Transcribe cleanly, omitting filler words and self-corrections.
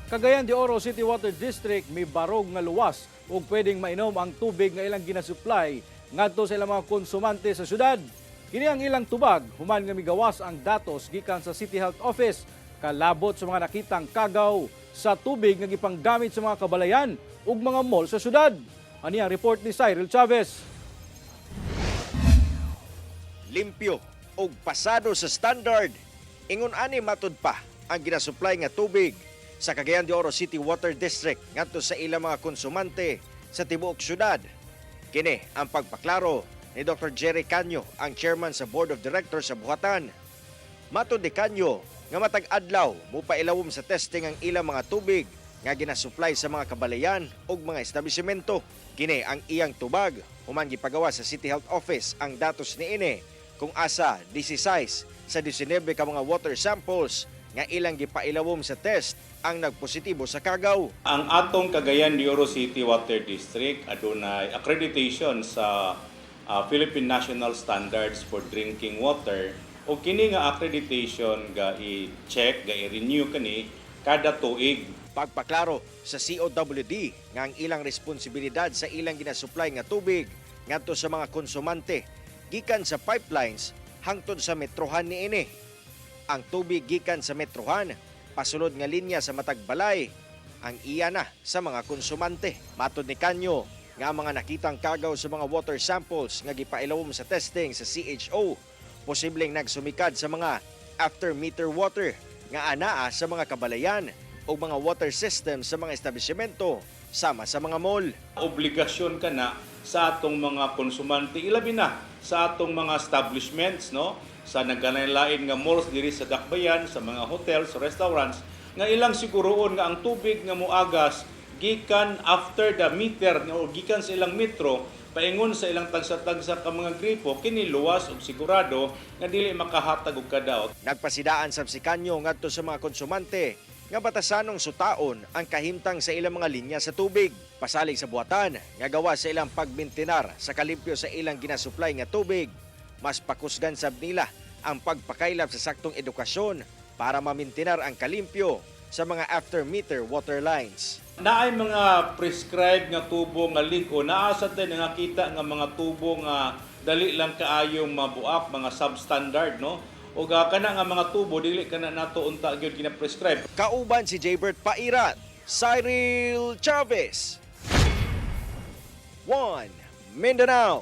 Cagayan de Oro City Water District may barog nga luwas ug pwedeng mainom ang tubig nga ilang ginasupply ngadto sa ilang mga konsumante sa syudad. Kini ang ilang tubag human nga migawas ang datos gikan sa City Health Office kalabot sa mga nakitang kagaw sa tubig nga gipanggamit sa mga kabalayan ug mga mall sa syudad. Ani ang report ni Cyril Chavez. Limpyo ug pasado sa standard. Ingon ani matud pa ang ginasupply nga tubig sa Cagayan de Oro City Water District ngadto sa ilang mga konsumante sa tibuok syudad. Kini ang pagpaklaro ni Dr. Jerry Canyo, ang chairman sa Board of Directors sa buhatan. Matud ni Canyo nga matag adlaw mupailawom sa testing ang ilang mga tubig nga ginasupply sa mga kabalayan ug mga establishmento. Kini ang iyang tubag human gipagawa sa City Health Office ang datos niini kung asa 16 sa 19 ka mga water samples nga ilang gipailawom sa test ang nagpositibo sa kagaw. Ang atong Cagayan de Oro City Water District adunay accreditation sa Philippine National Standards for Drinking Water o kini nga accreditation ga i-check, ga i-renew kani kada tuig. Pagpaklaro sa COWD nga ang ilang responsibilidad sa ilang ginasupply nga tubig ngadto sa mga konsumante gikan sa pipelines hangtod sa metrohan niini. Ang tubig gikan sa metrohan pasulod nga linya sa matag balay ang iya na sa mga konsumante. Matud ni Canyo nga ang mga nakitang kagaw sa mga water samples nga gipailawom sa testing sa CHO posibleng nagsumikad sa mga after meter water nga anaa sa mga kabalayan o mga water system sa mga establishmento sama sa mga mall. Obligasyon ka na sa atong mga konsumante, ilabi na sa atong mga establishments, no? Sa nagkanalain nga malls diri sa Dakbayan, sa mga hotels, restaurants, nga ilang siguroon nga ang tubig nga moagas gikan after the meter o gikan sa ilang metro paingon sa ilang tagsa-tagsa ka mga gripo kini luwas ug sigurado nga dili makahatag og kadaot. Nagpasidaan sab si Canyo ngadto sa mga konsumante nga batasanong sutaon ang kahimtang sa ilang mga linya sa tubig. Pasalig sa buhatan nga gawa sa ilang pagbintinar sa kalimpyo sa ilang ginasupply nga tubig. Mas pakusgan sab nila ang pagpakaylap sa saktong edukasyon para mamintinar ang kalimpyo sa mga after-meter water lines. Naay mga prescribed nga tubo nga liko, naasa din nga kita nga mga tubo nga dali lang kaayong mabuak, mga substandard, no? O kana nga mga tubo dili kana nato unta gyud gina-prescribe. Kauban si Jaybert Pairat, Cyril Chavez. 1 Mindanao.